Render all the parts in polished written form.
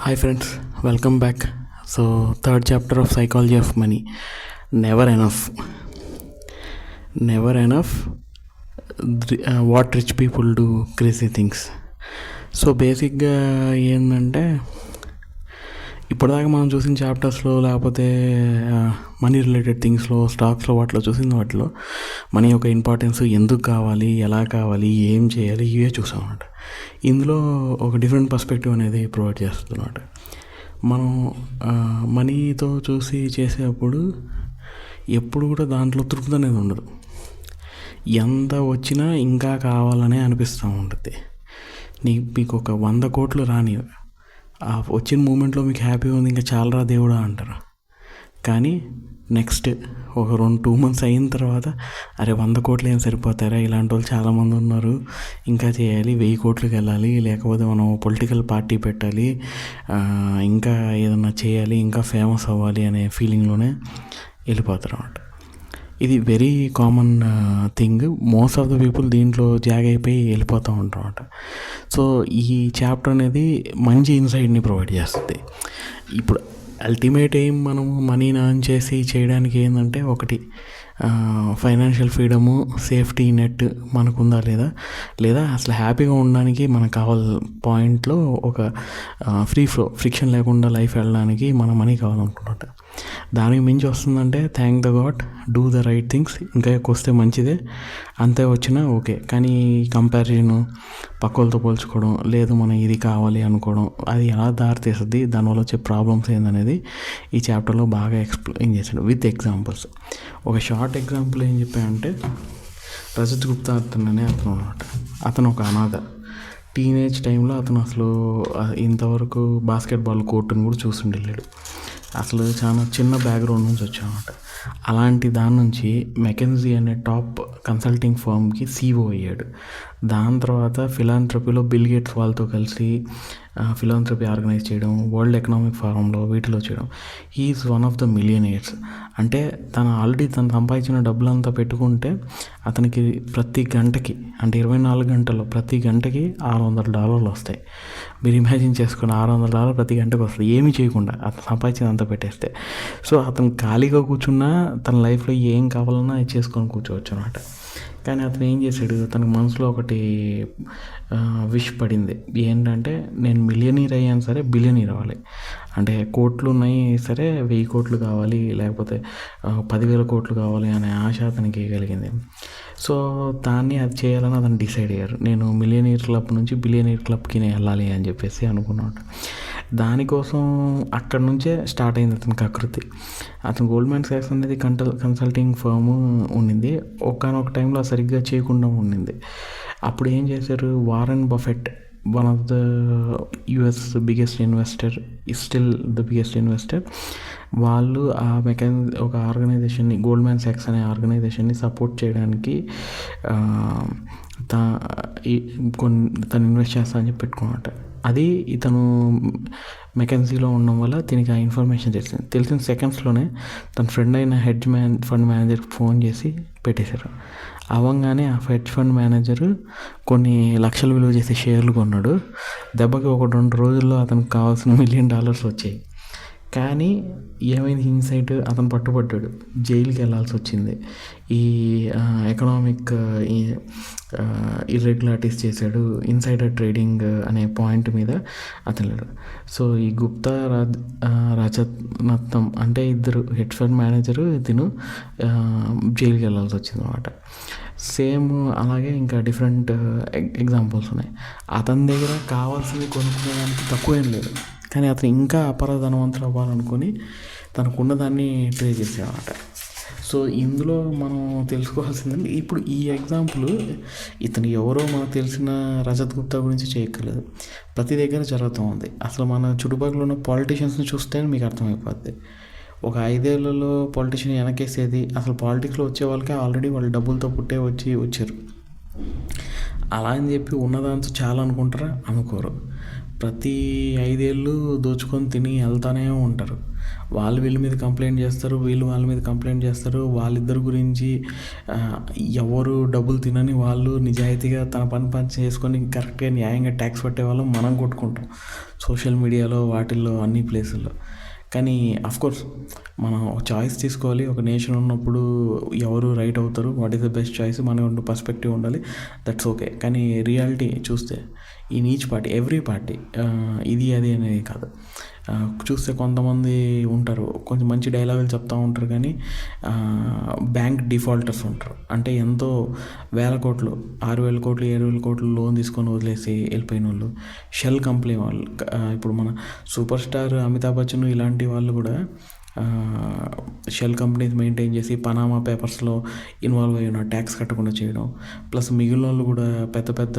Hi friends, welcome back. So, third chapter of Psychology of Money. Never enough. Never enough. What rich people do crazy things. So బేసిక్గా ఏంటంటే ఇప్పటిదాకా మనం చూసిన చాప్టర్స్లో లేకపోతే money related థింగ్స్లో స్టాక్స్లో వాటిలో చూసిన వాటిలో మనీ యొక్క ఇంపార్టెన్స్ ఎందుకు కావాలి, ఎలా కావాలి, ఏం చేయాలి, ఇవే చూసాం అన్నమాట. ఇందులో ఒక డిఫరెంట్ పర్స్పెక్టివ్ అనేది ప్రొవైడ్ చేస్తుంది అన్నమాట. మనం మనీతో చూసి చేసేటప్పుడు ఎప్పుడు కూడా దాంట్లో తృప్తి అనేది ఉండదు. ఎంత వచ్చినా ఇంకా కావాలనే అనిపిస్తూ ఉంటుంది. మీకు ఒక 100 కోట్లు రాని ఆ వచ్చిన మూమెంట్లో మీకు హ్యాపీగా ఉంది, ఇంకా చాలరా దేవుడా అంటారు. కానీ నెక్స్ట్ ఒక 2 months అయిన తర్వాత అరే 100 కోట్లు ఏం సరిపోతారా, ఇలాంటి వాళ్ళు చాలామంది ఉన్నారు, ఇంకా చేయాలి, 1000 కోట్లకి వెళ్ళాలి, లేకపోతే మనం పొలిటికల్ పార్టీ పెట్టాలి, ఇంకా ఏదన్నా చేయాలి, ఇంకా ఫేమస్ అవ్వాలి అనే ఫీలింగ్లోనే వెళ్ళిపోతారు అన్నమాట. ఇది very common thing. Most of the people దీంట్లో జాగ్ అయిపోయి వెళ్ళిపోతూ ఉంటారు అన్నమాట. సో ఈ చాప్టర్ అనేది మంచి ఇన్సైట్ని ప్రొవైడ్ చేస్తుంది. ఇప్పుడు అల్టిమేట్ ఎయిమ్ మనము మనీని ఎర్న్ చేసి చేయడానికి ఏంటంటే ఒకటి ఫైనాన్షియల్ ఫ్రీడము, సేఫ్టీ నెట్ మనకు ఉందా లేదా అసలు హ్యాపీగా ఉండడానికి మనకు కావాల పాయింట్లో ఒక ఫ్రిక్షన్ లేకుండా లైఫ్ వెళ్ళడానికి మన మనీ కావాలనుకుంటున్నట్టు. దానికి మించి వస్తుందంటే thank the God, do the right things, ఇంకా ఎక్కువ వస్తే మంచిదే, అంతే వచ్చినా ఓకే. కానీ కంపారిజను, పక్కలతో పోల్చుకోవడం, లేదు మనం ఇది కావాలి అనుకోవడం, అది ఎలా దారితీస్తుంది, దానివల్ల వచ్చే ప్రాబ్లమ్స్ ఏందనేది ఈ చాప్టర్లో బాగా ఎక్స్ప్లెయిన్ చేశాడు విత్ ఎగ్జాంపుల్స్. ఒక షార్ట్ ఎగ్జాంపుల్ ఏం చెప్పాడంటే, రజత్ గుప్తా అతను అనమాట. అతను ఒక అనాథ. టీనేజ్ టైంలో అతను అసలు ఇంతవరకు బాస్కెట్బాల్ కోర్టును కూడా చూసుండలేడు. అసలు చాలా చిన్న బ్యాక్గ్రౌండ్ నుంచి వచ్చామన్నమాట. అలాంటి దాని నుంచి మెకెన్జీ అనే టాప్ కన్సల్టింగ్ ఫర్మ్కి CEO అయ్యాడు. దాని తర్వాత ఫిలాంథ్రపీలో బిల్ గేట్స్ వాళ్ళతో కలిసి ఫిలాంథ్రపీ ఆర్గనైజ్ చేయడం, వరల్డ్ ఎకనామిక్ ఫోరంలో వీటిలో చేయడం. He is one of the millionaires. అంటే తను ఆల్రెడీ తను సంపాదించిన డబ్బులంతా పెట్టుకుంటే అతనికి ప్రతి గంటకి, అంటే 24 గంటల్లో ప్రతి గంటకి $600 వస్తాయి. మీరు ఇమాజిన్ చేసుకుని $600 ప్రతి గంటకు వస్తుంది, ఏమీ చేయకుండా అతను సంపాదించినంత పెట్టేస్తే. సో అతను ఖాళీగా కూర్చున్నా తన లైఫ్లో ఏం కావాలన్నా అది చేసుకొని కూర్చోవచ్చు అనమాట. కానీ అతను ఏం చేశాడు, తనకు మనసులో ఒకటి విష్ పడింది. ఏంటంటే నేను మిలియనీర్ అయ్యాను సరే బిలియనీర్ అవ్వాలి. అంటే కోట్లు ఉన్నాయి సరే 1000 కోట్లు కావాలి, లేకపోతే 10,000 కోట్లు కావాలి అనే ఆశ అతనికి కలిగింది. సో దాన్ని అది చేయాలని అతను డిసైడ్ అయ్యారు. నేను మిలియనీర్ క్లబ్ నుంచి బిలియనీర్ క్లబ్కి నేను వెళ్ళాలి అని చెప్పేసి అనుకున్నాడు. దానికోసం అక్కడ నుంచే స్టార్ట్ అయింది అతనికి ఆకృతి. అతను గోల్డ్మ్యాన్ సాక్స్ అనేది కన్సల్టింగ్ ఫర్మ్ ఉండింది. ఒకానొక టైంలో సరిగ్గా చేయకుండా ఉండింది. అప్పుడు ఏం చేశారు, Warren Buffett, one of the US biggest investor, still the biggest investor, వాళ్ళు ఒక ఆర్గనైజేషన్ని, గోల్డ్మ్యాన్ సాక్స్ అనే ఆర్గనైజేషన్ని సపోర్ట్ చేయడానికి తను ఇన్వెస్ట్ చేస్తా అని చెప్పి పెట్టుకున్నట్ట. అది ఇతను మెకెన్సీలో ఉండడం వల్ల దీనికి ఆ ఇన్ఫర్మేషన్ తెలిసిన సెకండ్స్లోనే తన ఫ్రెండ్ అయిన ఫండ్ మేనేజర్కి ఫోన్ చేసి పెట్టేశారు. అవ్వగానే ఆ హెడ్జ్ ఫండ్ మేనేజరు కొన్ని లక్షలు విలువ చేసే షేర్లు కొన్నాడు. దెబ్బకి 1-2 రోజుల్లో అతనికి కావాల్సిన $1 million వచ్చాయి. కానీ ఏమైంది, ఇన్సైట్, అతను పట్టుబడ్డాడు, జైలుకి వెళ్ళాల్సి వచ్చింది. ఈ ఎకనామిక్ ఇర్రెగ్యులారిటీస్ చేశాడు, ఇన్సైడర్ ట్రేడింగ్ అనే పాయింట్ మీద అతను. సో ఈ గుప్తా రజత్ అంటే ఇద్దరు హెడ్జ్ ఫండ్ మేనేజరు ఇతను జైలుకి వెళ్ళాల్సి వచ్చింది అనమాట. సేమ్ అలాగే ఇంకా డిఫరెంట్ ఎగ్జాంపుల్స్ ఉన్నాయి. అతని దగ్గర కావాల్సింది కొనుక్కునేదానికి తక్కువేం లేదు, కానీ అతను ఇంకా అపరధనవంతులు అవ్వాలనుకొని తనకున్న దాన్ని ట్రై చేసేవాట. సో ఇందులో మనం తెలుసుకోవాల్సిందంటే, ఇప్పుడు ఈ ఎగ్జాంపుల్ ఇతను ఎవరో మనకు తెలిసిన రజత్ గుప్తా గురించి చేయక్కర్లేదు, ప్రతి దగ్గర జరుగుతూ ఉంది. అసలు మన చుట్టుపక్కల ఉన్న పాలిటీషియన్స్ని చూస్తే మీకు అర్థమైపోద్ది. ఒక 5 ఏళ్లలో పాలిటీషియన్ వెనకేసేది, అసలు పాలిటిక్స్లో వచ్చే వాళ్ళకే ఆల్రెడీ వాళ్ళు డబ్బులతో వచ్చారు. అలా అని చెప్పి ఉన్నదాంతో చాలా అనుకుంటారా? అనుకోరు. ప్రతి 5 ఏళ్ళు దోచుకొని తిని వెళ్తానే ఉంటారు. వాళ్ళు వీళ్ళ మీద కంప్లైంట్ చేస్తారు, వీళ్ళు వాళ్ళ మీద కంప్లైంట్ చేస్తారు. వాళ్ళిద్దరి గురించి ఎవరు డబ్బులు తినని వాళ్ళు నిజాయితీగా తన పని చేసుకొని కరెక్ట్గా న్యాయంగా ట్యాక్స్ కట్టే వాళ్ళం మనం కొట్టుకుంటాం సోషల్ మీడియాలో, వాటిల్లో, అన్ని ప్లేసుల్లో. కానీ అఫ్కోర్స్ మనం చాయిస్ తీసుకోవాలి. ఒక నేషన్ ఉన్నప్పుడు ఎవరు రైట్ అవుతారు, what is the best choice, మన పర్స్పెక్టివ్ ఉండాలి, దట్స్ ఓకే. కానీ రియాలిటీ చూస్తే in each party, every party ఇది అది అనేది కాదు. చూస్తే కొంతమంది ఉంటారు, కొంచెం మంచి డైలాగులు చెప్తూ ఉంటారు, కానీ బ్యాంక్ డిఫాల్టర్స్ ఉంటారు. అంటే ఎంతో వేల కోట్లు, 6,000 కోట్లు 7,000 కోట్లు లోన్ తీసుకొని వదిలేసి వెళ్ళిపోయిన వాళ్ళు, షెల్ కంపెనీ వాళ్ళు. ఇప్పుడు మన సూపర్ స్టార్ అమితాబ్ బచ్చన్ ఇలాంటి వాళ్ళు కూడా షెల్ కంపెనీస్ మెయింటైన్ చేసి పనామా పేపర్స్లో ఇన్వాల్వ్ అయ్యి ఉన్న ట్యాక్స్ కట్టకుండా చేయడం. ప్లస్ మిగిలిన వాళ్ళు కూడా పెద్ద పెద్ద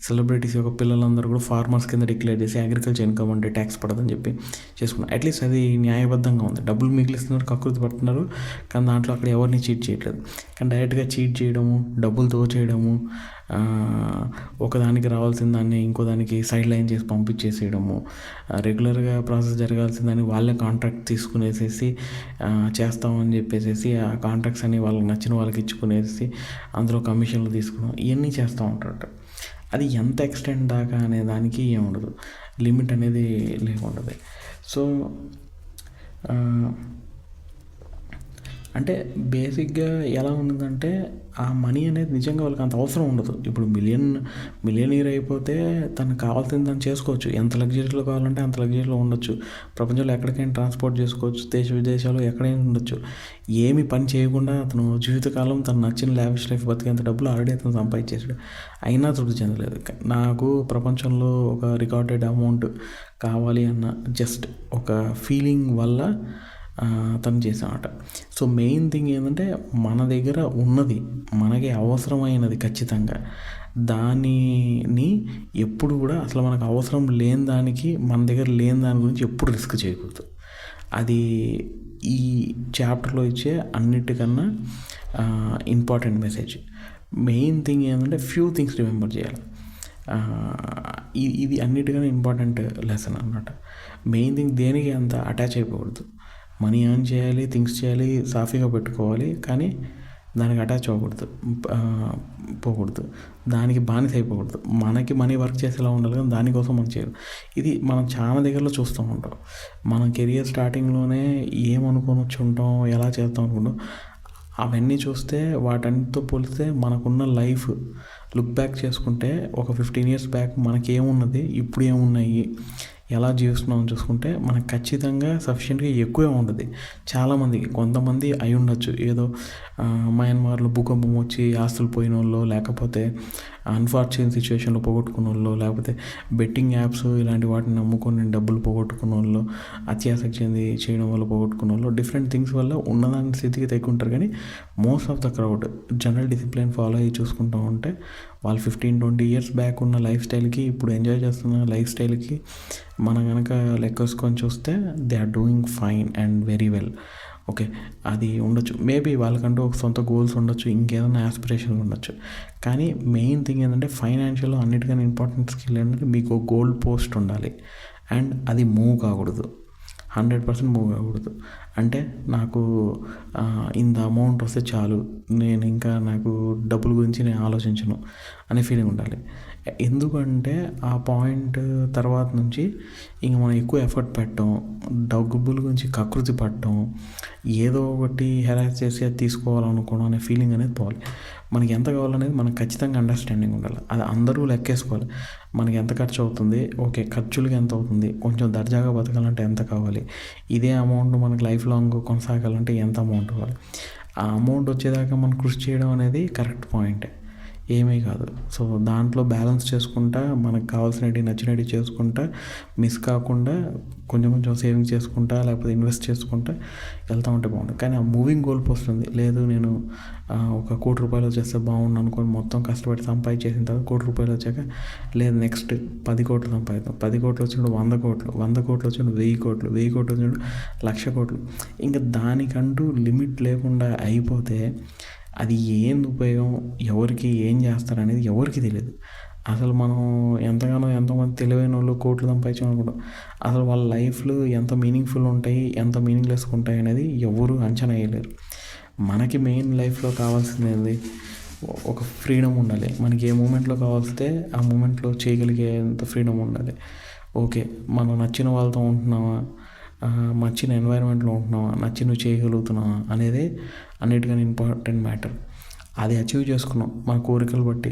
సెలబ్రిటీస్ యొక్క పిల్లలందరూ కూడా ఫార్మర్స్ కింద డిక్లేర్ చేసి అగ్రికల్చర్ ఇన్కమ్ అంటే ట్యాక్స్ పడదని చెప్పి చేసుకున్నారు. అట్లీస్ట్ అది న్యాయబద్ధంగా ఉంది. డబ్బులు మిగిలిస్తున్నారు, కకృతి పడుతున్నారు, కానీ దాంట్లో అక్కడ ఎవరిని చీట్ చేయట్లేదు. కానీ డైరెక్ట్గా చీట్ చేయడము, డబ్బులు దోచేయడము, ఒకదానికి రావాల్సిన దాన్ని ఇంకో దానికి సైడ్ లైన్ చేసి పంపించేసేయడము, రెగ్యులర్గా ప్రాసెస్ జరగాల్సిన దాన్ని వాళ్ళే కాంట్రాక్ట్ తీసుకునేసేసి చేస్తామని చెప్పేసి ఆ కాంట్రాక్ట్స్ అని వాళ్ళకి నచ్చిన వాళ్ళకి ఇచ్చుకునేసి అందులో కమిషన్లు తీసుకున్నాం, ఇవన్నీ చేస్తూ ఉంటారట. అది ఎంత ఎక్స్టెంట్ దాకా అనే దానికి ఏముండదు, లిమిట్ అనేది లేకుండదు. సో బేసిక్గా ఎలా ఉందంటే ఆ మనీ అనేది నిజంగా వాళ్ళకి అంత అవసరం ఉండదు. ఇప్పుడు మిలియనీర్ అయిపోతే తనకు కావాల్సింది తను చేసుకోవచ్చు, ఎంత లగ్జరీలో కావాలంటే అంత లగ్జరీలో ఉండొచ్చు, ప్రపంచంలో ఎక్కడికైనా ట్రాన్స్పోర్ట్ చేసుకోవచ్చు, దేశ విదేశాల్లో ఎక్కడైనా ఉండొచ్చు. ఏమి పని చేయకుండా అతను జీవితకాలం తను నచ్చిన లావిష్ లైఫ్ బతికేంత డబ్బులు ఆల్రెడీ అతను సంపాదించేసాడు, అయినా తృప్తి చెందలేదు. నాకు ప్రపంచంలో ఒక రికార్డెడ్ అమౌంట్ కావాలి అన్న జస్ట్ ఒక ఫీలింగ్ వల్ల తను చేసామట. సో మెయిన్ థింగ్ ఏంటంటే మన దగ్గర ఉన్నది, మనకి అవసరమైనది ఖచ్చితంగా, దానిని ఎప్పుడు కూడా అసలు మనకు అవసరం లేని దానికి, మన దగ్గర లేని దాని గురించి ఎప్పుడు రిస్క్ చేయకూడదు. అది ఈ చాప్టర్లో ఇచ్చే అన్నిటికన్నా ఇంపార్టెంట్ మెసేజ్. మెయిన్ థింగ్ ఏంటంటే ఫ్యూ థింగ్స్ రిమెంబర్ చేయాలి. ఇది అన్నిటికన్నా ఇంపార్టెంట్ లెసన్ అన్నమాట. మెయిన్ థింగ్ దేనికి అంత అటాచ్ అయిపోకూడదు. మనీ ఎర్న్ చేయాలి, థింగ్స్ చేయాలి, సాఫీగా పెట్టుకోవాలి, కానీ దానికి అటాచ్ అవ్వకూడదు, పోకూడదు, దానికి బానిస అయిపోకూడదు. మనకి మనీ వర్క్ చేసేలా ఉండాలి, కానీ దానికోసం మనం చేయాలి. ఇది మనం చాలా దగ్గరలో చూస్తూ ఉంటాం. మనం కెరియర్ స్టార్టింగ్లోనే ఏమనుకొని వచ్చి ఉంటాం, ఎలా చేస్తాం అనుకుంటాం, అవన్నీ చూస్తే వాటన్నిటితో పోలిస్తే మనకున్న లైఫ్ లుక్ బ్యాక్ చేసుకుంటే ఒక 15 years బ్యాక్ మనకేమున్నది, ఇప్పుడు ఏమున్నాయి, ఎలా జీవిస్తున్నామని చూసుకుంటే మనకు ఖచ్చితంగా సఫిషియెంట్గా ఎక్కువే ఉంటుంది. చాలామందికి, కొంతమంది అయి ఉండొచ్చు, ఏదో మయన్మార్లో భూకంపం వచ్చి ఆస్తులు పోయిన వాళ్ళు, లేకపోతే అన్ఫార్చునేట్ సిచ్యువేషన్లో పోగొట్టుకున్న వాళ్ళు, లేకపోతే బెట్టింగ్ యాప్స్ ఇలాంటి వాటిని నమ్ముకొని డబ్బులు పోగొట్టుకున్న వాళ్ళు, అత్యాసక్తి చెంది చేయడం వల్ల పోగొట్టుకున్న వాళ్ళు, డిఫరెంట్ థింగ్స్ వల్ల ఉన్నదాని స్థితికి తెక్కుంటారు. కానీ most of the crowd general discipline follow అయ్యి చూసుకుంటూ ఉంటే వాళ్ళు 15-20 years బ్యాక్ ఉన్న లైఫ్ స్టైల్కి, ఇప్పుడు ఎంజాయ్ చేస్తున్న లైఫ్ స్టైల్కి మనం కనుక లెక్కేసుకొని చూస్తే they are doing fine and very well. Okay, అది ఉండొచ్చు, మేబీ వాళ్ళకంటూ ఒక సొంత గోల్స్ ఉండొచ్చు, ఇంకేదైనా ఆస్పిరేషన్ ఉండొచ్చు. కానీ మెయిన్ థింగ్ ఏంటంటే ఫైనాన్షియల్లో అన్నిటికన్నా ఇంపార్టెంట్ స్కిల్ ఏంటంటే మీకు గోల్ పోస్ట్ ఉండాలి, అండ్ అది మూవ్ కాకూడదు, 100% మూవ్ కాకూడదు. అంటే నాకు ఇంత అమౌంట్ వస్తే చాలు, నేను ఇంకా నాకు డబ్బుల గురించి నేను ఆలోచించను అనే ఫీలింగ్ ఉండాలి. ఎందుకంటే ఆ పాయింట్ తర్వాత నుంచి ఇంక మనం ఎక్కువ ఎఫర్ట్ పెట్టడం, డబ్బుల గురించి కకృతి పడటం, ఏదో ఒకటి హెరాస్ చేసి అది తీసుకోవాలనుకోవడం అనే ఫీలింగ్ అనేది పోవాలి. మనకి ఎంత కావాలనేది మనకు ఖచ్చితంగా అండర్స్టాండింగ్ ఉండాలి. అది అందరూ లెక్కేసుకోవాలి. మనకి ఎంత ఖర్చు అవుతుంది, ఓకే ఖర్చులకి ఎంత అవుతుంది, కొంచెం దర్జాగా బతకాలంటే ఎంత కావాలి, ఇదే అమౌంట్ మనకి లైఫ్ లాంగ్ కొనసాగాలంటే ఎంత అమౌంట్ కావాలి. ఆ అమౌంట్ వచ్చేదాకా మనం కృషి చేయడం అనేది కరెక్ట్ పాయింటే, ఏమీ కాదు. సో దాంట్లో బ్యాలెన్స్ చేసుకుంటా, మనకు కావాల్సినవి నచ్చినవి చేసుకుంటా, మిస్ కాకుండా కొంచెం కొంచెం సేవింగ్ చేసుకుంటా, లేకపోతే ఇన్వెస్ట్ చేసుకుంటా వెళ్తూ ఉంటే బాగుంటుంది. కానీ ఆ మూవింగ్ గోల్ పోస్ట్ ఉంది, లేదు నేను ఒక 1 కోటి రూపాయలు వచ్చేస్తే బాగుండు అనుకొని మొత్తం కష్టపడి సంపాదించేసిన తర్వాత 1 కోటి రూపాయలు వచ్చాక, లేదు నెక్స్ట్ 10 కోట్లు సంపాదిద్దాం, 10 కోట్లు వచ్చినప్పుడు 100 కోట్లు, 100 కోట్లు వచ్చినప్పుడు 1000 కోట్లు, 1000 కోట్లు వచ్చినప్పుడు 1,00,000 కోట్లు, ఇంకా దానికంటూ లిమిట్ లేకుండా అయిపోతే అది ఏంది ఉపయోగం, ఎవరికి ఏం చేస్తారనేది ఎవరికి తెలియదు. అసలు మనం ఎంతగానో ఎంతోమంది తెలివైన వాళ్ళు కోట్లు సంపాదించాం అనుకుంటాం, అసలు వాళ్ళ లైఫ్లు ఎంత మీనింగ్ఫుల్ ఉంటాయి, ఎంత మీనింగ్లెస్గా ఉంటాయి అనేది ఎవరు అంచనా వేయలేరు. మనకి మెయిన్ లైఫ్లో కావాల్సింది ఒక ఫ్రీడమ్ ఉండాలి. మనకి ఏ మూమెంట్లో కావాల్సితే ఆ మూమెంట్లో చేయగలిగేంత ఫ్రీడమ్ ఉండాలి. ఓకే, మనం నచ్చిన వాళ్ళతో ఉంటున్నామా, నచ్చిన ఎన్వైరన్మెంట్లో ఉంటున్నావా, నచ్చినవి చేయగలుగుతున్నావా అనేది అన్నిటికన్నా ఇంపార్టెంట్ మ్యాటర్. అది అచీవ్ చేసుకున్నాం మన కోరికలు బట్టి.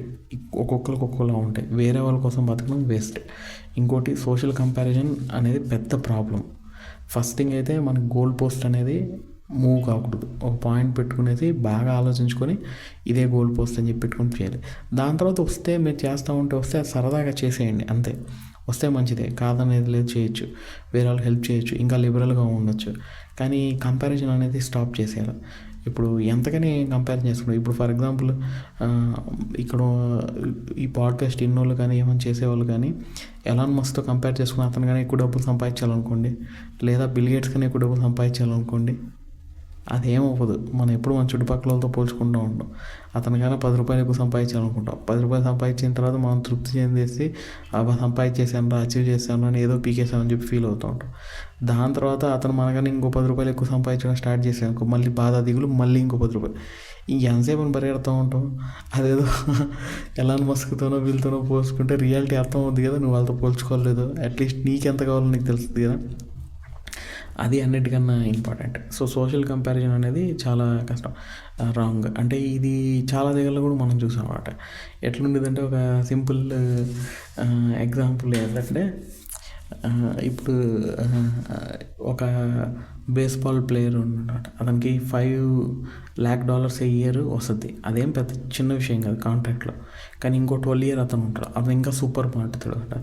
ఒక్కొక్కరికి ఒక్కొక్కలా ఉంటాయి. వేరే వాళ్ళ కోసం బతకడం వేస్ట్. ఇంకోటి సోషల్ కంపారిజన్ అనేది పెద్ద ప్రాబ్లం. ఫస్ట్ థింగ్ అయితే మన గోల్ పోస్ట్ అనేది మూవ్ కాకూడదు. ఒక పాయింట్ పెట్టుకునేది బాగా ఆలోచించుకొని ఇదే గోల్ పోస్ట్ అని చెప్పి పెట్టుకొని చేయాలి. దాని తర్వాత వస్తే మీరు చేస్తూ ఉంటే వస్తే అది సరదాగా చేసేయండి అంతే. వస్తే మంచిదే, కాదనేది లేదు, చేయొచ్చు, వేరే వాళ్ళకి హెల్ప్ చేయొచ్చు, ఇంకా లిబరల్గా ఉండొచ్చు. కానీ కంపారిజన్ అనేది స్టాప్ చేసేయాలి. ఇప్పుడు ఎంతకని కంపేర్ చేసుకుంటాం. ఇప్పుడు ఫర్ ఎగ్జాంపుల్ ఇక్కడ ఈ పాడ్కాస్ట్ ఇన్నోళ్ళు కానీ ఏమైనా చేసేవాళ్ళు కానీ ఎలాన్ మస్క్తో కంపేర్ చేసుకుని అతను కానీ ఎక్కువ డబ్బులు సంపాదించాలనుకోండి, లేదా బిల్ గేట్స్ కానీ ఎక్కువ డబ్బులు సంపాదించాలనుకోండి, అదేమవ్వదు. మనం ఎప్పుడు మన చుట్టుపక్కల వాళ్ళతో పోల్చుకుంటూ ఉంటాం. అతనికైనా 10 రూపాయలు ఎక్కువ సంపాదించాలనుకుంటాం. 10 రూపాయలు సంపాదించిన తర్వాత మనం తృప్తి చెందేసి సంపాదించేసాను, అచీవ్ చేశాను అని ఏదో పీకేసామని చెప్పి ఫీల్ అవుతూ ఉంటాం. దాని తర్వాత అతను మనకని ఇంకో 10 రూపాయలు ఎక్కువ సంపాదించడం స్టార్ట్ చేసాను, మళ్ళీ బాధ దిగులు, మళ్ళీ ఇంకో 10 రూపాయలు. ఎంతసేపు అని పరిగెడుతూ ఉంటాం. అదేదో ఎలాన్ మస్క్తోనో వీళ్ళతోనో పోల్చుకుంటే రియాలిటీ అర్థం అవుతుంది కదా, నువ్వు వాళ్ళతో పోల్చుకోలేదు, అట్లీస్ట్ నీకెంత కావాలో నీకు తెలుస్తుంది కదా. అది అన్నిటికన్నా ఇంపార్టెంట్. సో సోషల్ కంపారిజన్ అనేది చాలా కష్టం, రాంగ్. అంటే ఇది చాలా దగ్గరలో కూడా మనం చూసాం అన్నమాట. ఎట్లుండేదంటే ఒక సింపుల్ ఎగ్జాంపుల్ ఏంటంటే, ఇప్పుడు ఒక బేస్బాల్ ప్లేయర్ ఉన్నాడు, అతనికి $5 lakh ఇయర్ వస్తుంది. అదేం పెద్ద చిన్న విషయం కాదు కాంట్రాక్ట్లో. కానీ ఇంకో 12 year అతను ఉంటాడు, అతను ఇంకా సూపర్ ఆడుతాడు అనమాట.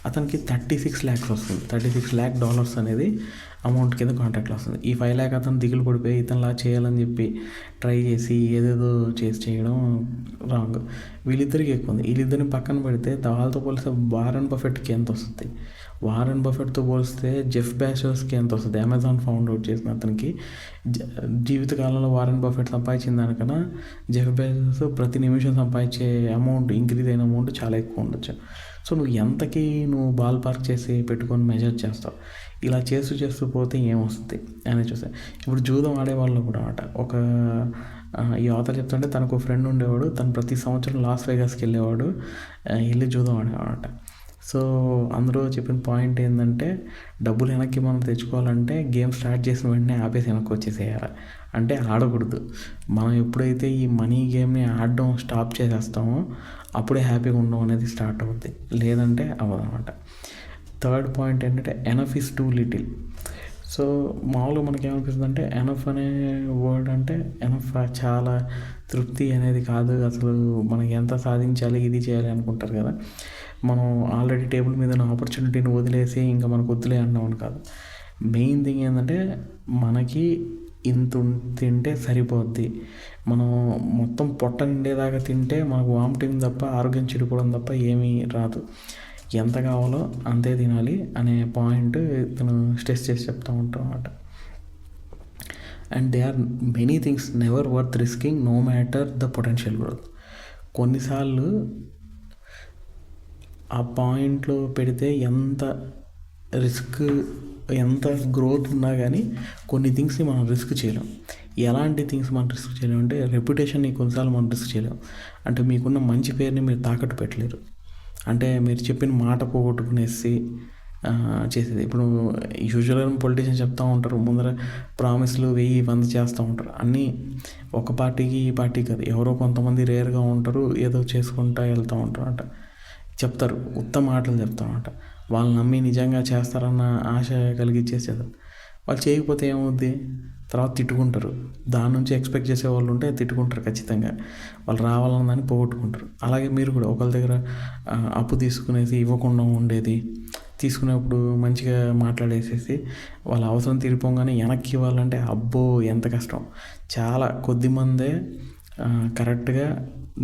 అతనికి 36 lakhs వస్తుంది. $36 lakh అనేది అమౌంట్ కింద కాంట్రాక్ట్లో వస్తుంది. ఈ 5 lakh అతను దిగులు పడిపోయి ఇతనిలా చేయాలని చెప్పి ట్రై చేసి ఏదేదో చేయడం రాంగ్. వీళ్ళిద్దరికి ఎక్కువ ఉంది. వీళ్ళిద్దరిని పక్కన పెడితే వాళ్ళతో పోలిస్తే వారెన్ బఫెట్కి ఎంత వస్తుంది, వారెన్ బఫెట్తో పోలిస్తే జెఫ్ బెజోస్కి ఎంత వస్తుంది, అమెజాన్ ఫౌండ్ అవుట్ చేసిన అతనికి జీవితకాలంలో వారెన్ బఫెట్ సంపాదించిన దానికన్నా జెఫ్ బెజోస్ ప్రతి నిమిషం సంపాదించే అమౌంట్, ఇంక్రీజ్ అయిన అమౌంట్ చాలా ఎక్కువ ఉండొచ్చు. సో నువ్వు బాల్ పార్క్ చేసి పెట్టుకొని మెజర్ చేస్తావు. ఇలా చేస్తూ పోతే ఏమొస్తుంది అని చూసాను. ఇప్పుడు జూదం ఆడేవాళ్ళు కూడా అన్నమాట. ఈ ఆథర్ చెప్తుంటే తనకు ఫ్రెండ్ ఉండేవాడు, తను ప్రతి సంవత్సరం లాస్ వేగాస్కి వెళ్ళేవాడు, వెళ్ళి జూదం ఆడేవాడట. సో అందులో చెప్పిన పాయింట్ ఏంటంటే, డబ్బులు వెనక్కి మనం తెచ్చుకోవాలంటే గేమ్ స్టార్ట్ చేసిన వెంటనే ఆపేసి వెనక్కి వచ్చేసేయాలి. అంటే ఆడకూడదు. మనం ఎప్పుడైతే ఈ మనీ గేమ్ని ఆడడం స్టాప్ చేసేస్తామో అప్పుడే హ్యాపీగా ఉండడం అనేది స్టార్ట్ అవుద్ది, లేదంటే అవ్వదన్నమాట. థర్డ్ పాయింట్ ఏంటంటే, enough is two little. So మామూలుగా మనకి ఏమనిపిస్తుంది అంటే, ఎనఫ్ అనే వర్డ్ అంటే ఎనఫ్ చాలా తృప్తి అనేది కాదు, అసలు మనకి ఎంత సాధించాలి ఇది చేయాలి అనుకుంటారు కదా. మనం ఆల్రెడీ టేబుల్ మీద ఉన్న ఆపర్చునిటీని వదిలేసి ఇంకా మనకు వద్దులే అన్నామని కాదు. మెయిన్ థింగ్ ఏంటంటే, మనకి ఇంత తింటే సరిపోద్ది. మనం మొత్తం పొట్ట నిండేదాకా తింటే మనకు వామిటింగ్ తప్ప, ఆరోగ్యం చెడిపోవడం తప్ప ఏమీ రాదు. ఎంత కావాలో అంతే తినాలి అనే పాయింట్ తను స్ట్రెస్ చేసి చెప్తూ ఉంటాం అన్నమాట. And they are many things never worth risking no matter the potential growth. కొన్నిసార్లు ఆ పాయింట్లో పెడితే ఎంత గ్రోత్ ఉన్నా కానీ కొన్ని థింగ్స్ని మనం రిస్క్ చేయలేం. ఎలాంటి థింగ్స్ మనం రిస్క్ చేయలేం అంటే, రెప్యుటేషన్ని కొన్నిసార్లు మనం రిస్క్ చేయలేం. అంటే మీకున్న మంచి పేరుని మీరు తాకట్టు పెట్టలేరు. అంటే మీరు చెప్పిన మాట పోగొట్టుకునేసి చేసేది. ఇప్పుడు యూజువల్గా పొలిటీషియన్స్ చెప్తూ ఉంటారు, ముందర ప్రామిస్లు 1000-100 చేస్తూ ఉంటారు. అన్నీ ఒక పార్టీకి ఈ పార్టీ కాదు, ఎవరో కొంతమంది రేర్గా ఉంటారు, ఏదో చేసుకుంటూ వెళ్తూ ఉంటారు అంట, చెప్తారు, ఉత్తమ మాటలు చెప్తామంట. వాళ్ళు నమ్మి నిజంగా చేస్తారన్న ఆశ కలిగించేసేది. వాళ్ళు చేయకపోతే ఏమవుద్ది, తర్వాత తిట్టుకుంటారు. దాని నుంచి ఎక్స్పెక్ట్ చేసే వాళ్ళు ఉంటే తిట్టుకుంటారు ఖచ్చితంగా, వాళ్ళు రావాలని దాన్ని పోగొట్టుకుంటారు. అలాగే మీరు కూడా ఒకళ్ళ దగ్గర అప్పు తీసుకునేసి ఇవ్వకుండా ఉండేది, తీసుకునేప్పుడు మంచిగా మాట్లాడేసేసి వాళ్ళ అవసరం తీరిపోగానే వెనక్కి ఇవ్వాలంటే అబ్బో ఎంత కష్టం. చాలా కొద్దిమందే కరెక్ట్గా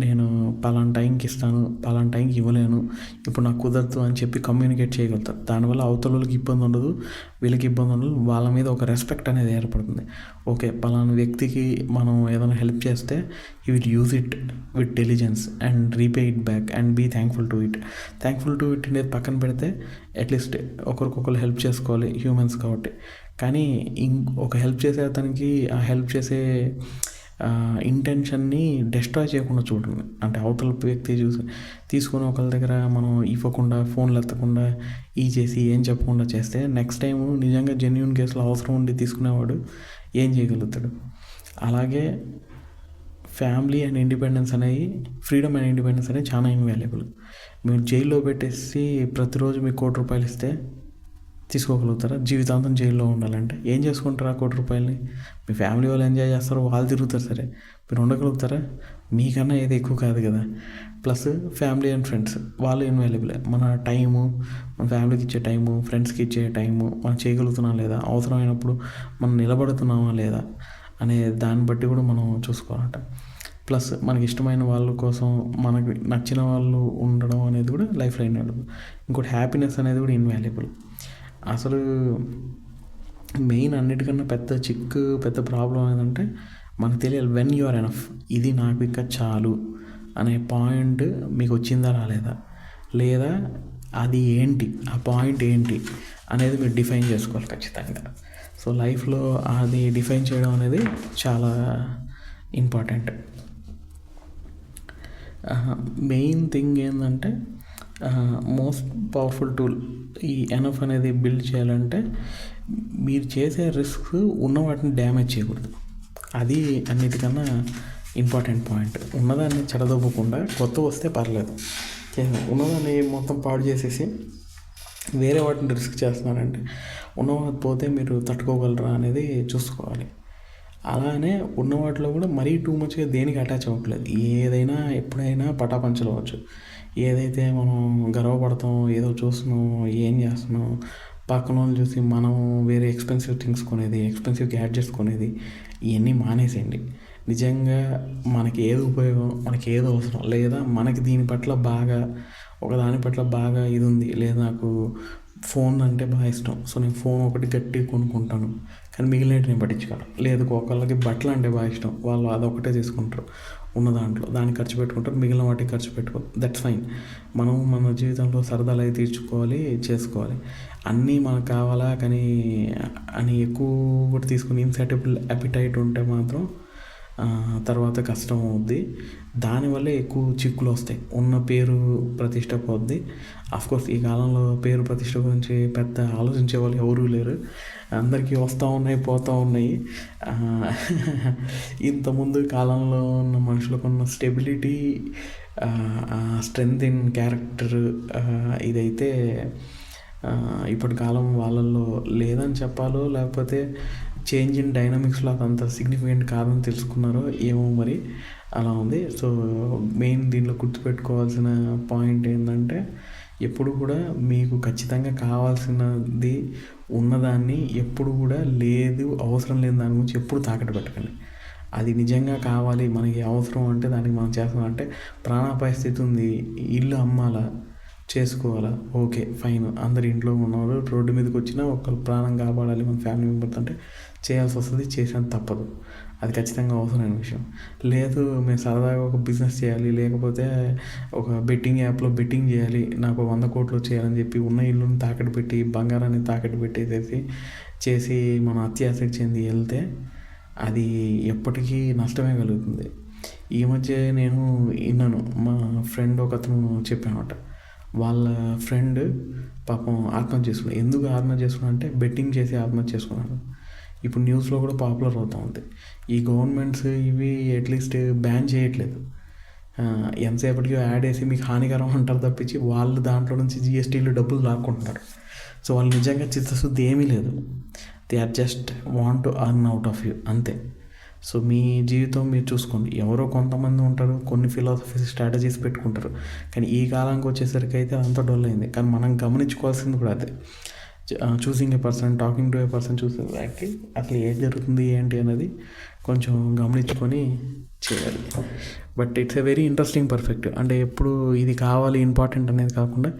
నేను పలానా టైంకి ఇస్తాను, పలానా టైంకి ఇవ్వలేను, ఇప్పుడు నాకు కుదరదు అని చెప్పి కమ్యూనికేట్ చేయగలుగుతారు. దానివల్ల అవతల వాళ్ళకి ఇబ్బంది ఉండదు, వీళ్ళకి ఇబ్బంది ఉండదు, వాళ్ళ మీద ఒక రెస్పెక్ట్ అనేది ఏర్పడుతుంది. ఓకే, పలానా వ్యక్తికి మనం ఏదైనా హెల్ప్ చేస్తే he will use it with diligence and repay it back and be thankful to it. Thankful to it అనేది పక్కన పెడితే అట్లీస్ట్ ఒకరికొకరు హెల్ప్ చేసుకోవాలి, హ్యూమన్స్ కాబట్టి. కానీ ఒక హెల్ప్ చేసే అతనికి ఆ హెల్ప్ చేసే ఇంటెన్షన్ని డిస్ట్రాయ్ చేయకుండా చూడండి. అంటే అవతల వ్యక్తి తీసుకొని ఒకరి దగ్గర మనం ఇవ్వకుండా, ఫోన్లు ఎత్తకుండా, చేసి ఏం చెప్పకుండా చేస్తే నెక్స్ట్ టైం నిజంగా జెన్యూన్ కేసులో అవసరం ఉండి తీసుకునేవాడు ఏం చేయగలుగుతాడు. అలాగే ఫ్యామిలీ అండ్ ఇండిపెండెన్స్ అనేవి, ఫ్రీడమ్ అండ్ ఇండిపెండెన్స్ అనేవి చాలా ఇన్వాల్యుబుల్. మీరు జైల్లో పెట్టేసి ప్రతిరోజు మీకు ₹1,00,00,000 ఇస్తే తీసుకోగలుగుతారా? జీవితాంతం జైల్లో ఉండాలంటే ఏం చేసుకుంటారా ₹1,00,00,000? మీ ఫ్యామిలీ వాళ్ళు ఎంజాయ్ చేస్తారు, వాళ్ళు తిరుగుతారు, సరే, మీరు ఉండగలుగుతారా? మీకన్నా ఏది ఎక్కువ కాదు కదా. ప్లస్ ఫ్యామిలీ అండ్ ఫ్రెండ్స్, వాళ్ళు ఇన్వాల్యుబులే. మన టైము, మన ఫ్యామిలీకి ఇచ్చే టైము, ఫ్రెండ్స్కి ఇచ్చే టైము, మనం చేయగలుగుతున్నాం లేదా, అవసరమైనప్పుడు మనం నిలబడుతున్నామా లేదా అనే దాన్ని బట్టి కూడా మనం చూసుకోవాలట. ప్లస్ మనకి ఇష్టమైన వాళ్ళ కోసం, మనకి నచ్చిన వాళ్ళు ఉండడం అనేది కూడా లైఫ్లో ఇన్వాల్యుబుల్. ఇంకోటి హ్యాపీనెస్ అనేది కూడా ఇన్వాల్యుబుల్. అసలు మెయిన్ అన్నిటికన్నా పెద్ద ప్రాబ్లం ఏంటంటే మనకు తెలియాలి వెన్ యు ఆర్ ఎనఫ్, ఇది నాకు ఇంకా చాలు అనే పాయింట్ మీకు వచ్చిందా రాలేదా, లేదా అది ఏంటి, ఆ పాయింట్ ఏంటి అనేది మీరు డిఫైన్ చేసుకోవాలి ఖచ్చితంగా. సో లైఫ్లో అది డిఫైన్ చేయడం అనేది చాలా ఇంపార్టెంట్. మెయిన్ థింగ్ ఏంటంటే మోస్ట్ పవర్ఫుల్ టూల్ ఈ ఎనఫ్ అనేది బిల్డ్ చేయాలంటే మీరు చేసే రిస్క్ ఉన్న వాటిని డ్యామేజ్ చేయకూడదు. అది అన్నిటికన్నా ఇంపార్టెంట్ పాయింట్. ఉన్నదాన్ని చెడదొబ్బకుండా కొత్త వస్తే పర్లేదు, ఉన్నదాన్ని మొత్తం పాడు చేసేసి వేరే వాటిని రిస్క్ చేస్తున్నారంటే ఉన్నవాటి పోతే మీరు తట్టుకోగలరా అనేది చూసుకోవాలి. అలానే ఉన్న వాటిలో కూడా మరీ టూ మచ్గా దేనికి అటాచ్ అవ్వట్లేదు. ఏదైనా ఎప్పుడైనా పటాపంచలు అవ్వచ్చు. ఏదైతే మనం గర్వపడతాం, ఏదో చూస్తున్నాం, ఏం చేస్తున్నాం, పక్కన వాళ్ళు చూసి మనం వేరే ఎక్స్పెన్సివ్ థింగ్స్ కొనేది, ఎక్స్పెన్సివ్ గ్యాడ్జెట్స్ కొనేది, ఇవన్నీ మానేసేయండి. నిజంగా మనకి ఏది ఉపయోగం, మనకి ఏది అవసరం, లేదా మనకి దీని పట్ల బాగా ఒకదాని పట్ల బాగా ఇది ఉంది, లేదా నాకు ఫోన్ అంటే బాగా ఇష్టం, సో నేను ఫోన్ ఒకటి గట్టి కొనుక్కుంటాను, కానీ మిగిలినట్టు నేను పట్టించుకోను. లేదు ఒకళ్ళకి బట్టలు అంటే బాగా ఇష్టం, వాళ్ళు అదొకటే తీసుకుంటారు, ఉన్న దాంట్లో దానికి ఖర్చు పెట్టుకుంటారు, మిగిలిన వాటికి ఖర్చు పెట్టుకోరు. That's fine. మనం మన జీవితంలో సరదాలు అవి తీర్చుకోవాలి, చేసుకోవాలి. అన్నీ మనకు కావాలా కానీ అని ఎక్కువ కూడా తీసుకుని ఇన్సాటిబుల్ అపిటైట్ ఉంటే మాత్రం తర్వాత కష్టం అవుద్ది. దానివల్లే ఎక్కువ చిక్కులు వస్తాయి, ఉన్న పేరు ప్రతిష్ట పోద్ది. అఫ్కోర్స్ ఈ కాలంలో పేరు ప్రతిష్ట గురించి పెద్ద ఆలోచించే వాళ్ళు ఎవరూ లేరు, అందరికీ వస్తూ ఉన్నాయి, పోతూ ఉన్నాయి. ఇంతకుముందు కాలంలో ఉన్న మనుషులకు ఉన్న స్టెబిలిటీ, స్ట్రెంగ్త్ ఇన్ క్యారెక్టర్ ఇదైతే ఇప్పటి కాలం వాళ్ళల్లో లేదని చెప్పాలో, లేకపోతే చేంజ్ ఇన్ డైనమిక్స్లో అదంత సిగ్నిఫికెంట్ కాదని తెలుసుకున్నారో ఏమో, మరి అలా ఉంది. సో మెయిన్ దీంట్లో గుర్తుపెట్టుకోవాల్సిన పాయింట్ ఏంటంటే ఎప్పుడు కూడా మీకు ఖచ్చితంగా కావాల్సినది ఉన్నదాన్ని ఎప్పుడు కూడా లేదు, అవసరం లేని దాని గురించి ఎప్పుడు తాకట్టు పెట్టకండి. అది నిజంగా కావాలి, మనకి అవసరం అంటే దానికి మనం చేస్తాం. అంటే ప్రాణాపాయ స్థితి ఉంది, ఇల్లు అమ్మాలా, చేసుకోవాలా, ఓకే ఫైన్, అందరు ఇంట్లో ఉన్నవాళ్ళు రోడ్డు మీదకి వచ్చినా ఒకళ్ళు ప్రాణం కాపాడాలి మన ఫ్యామిలీ మెంబర్స్ అంటే చేయాల్సి వస్తుంది, చేసినా తప్పదు, అది ఖచ్చితంగా అవసరమైన విషయం. లేదు మేము సరదాగా ఒక బిజినెస్ చేయాలి, లేకపోతే ఒక బెట్టింగ్ యాప్లో బెట్టింగ్ చేయాలి, నాకు 100 కోట్లు చేయాలని చెప్పి ఉన్న ఇల్లుని తాకట్టు పెట్టి, బంగారాన్ని తాకట్టు పెట్టేసేసి చేసి మనం అత్యాశకి చెంది వెళ్తే అది ఎప్పటికీ నష్టమే కలుగుతుంది. ఈ మధ్య నేను విన్నాను, మా ఫ్రెండ్ ఒకతను చెప్పానమాట, వాళ్ళ ఫ్రెండ్ పాపం ఆత్మహత్య చేసుకున్నాడు. ఎందుకు ఆత్మహత్య చేసుకున్నాడు అంటే బెట్టింగ్ చేసి ఆత్మహత్య చేసుకున్నాడు. ఇప్పుడు న్యూస్లో కూడా పాపులర్ అవుతూ ఉంది. ఈ గవర్నమెంట్స్ ఇవి అట్లీస్ట్ బ్యాన్ చేయట్లేదు, ఎంతసేపటికి యాడ్ వేసి మీకు హానికరం అంటారు తప్పించి వాళ్ళు దాంట్లో నుంచి జిఎస్టీలు డబ్బులు లాక్కుంటున్నారు. సో వాళ్ళు నిజంగా చిత్తశుద్ధి ఏమీ లేదు, they are just want to earn out of you అంతే. సో మీ జీవితం మీరు చూసుకోండి. ఎవరో కొంతమంది ఉంటారు, కొన్ని ఫిలాసఫీస్, స్ట్రాటజీస్ పెట్టుకుంటారు, కానీ ఈ కాలానికి వచ్చేసరికి అయితే అంత డొల్ అయింది. కానీ మనం గమనించుకోవాల్సింది కూడా అదే, choosing A person, talking to A person చూసేదానికి అసలు ఏం జరుగుతుంది ఏంటి అనేది కొంచెం గమనించుకొని చేయాలి. But it's a very interesting perfect. అంటే ఎప్పుడు ఇది కావాలి ఇంపార్టెంట్ అనేది కాకుండా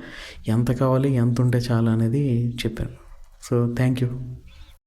ఎంత కావాలి ఎంత ఉంటే చాలు అనేది చెప్పారు. So thank you.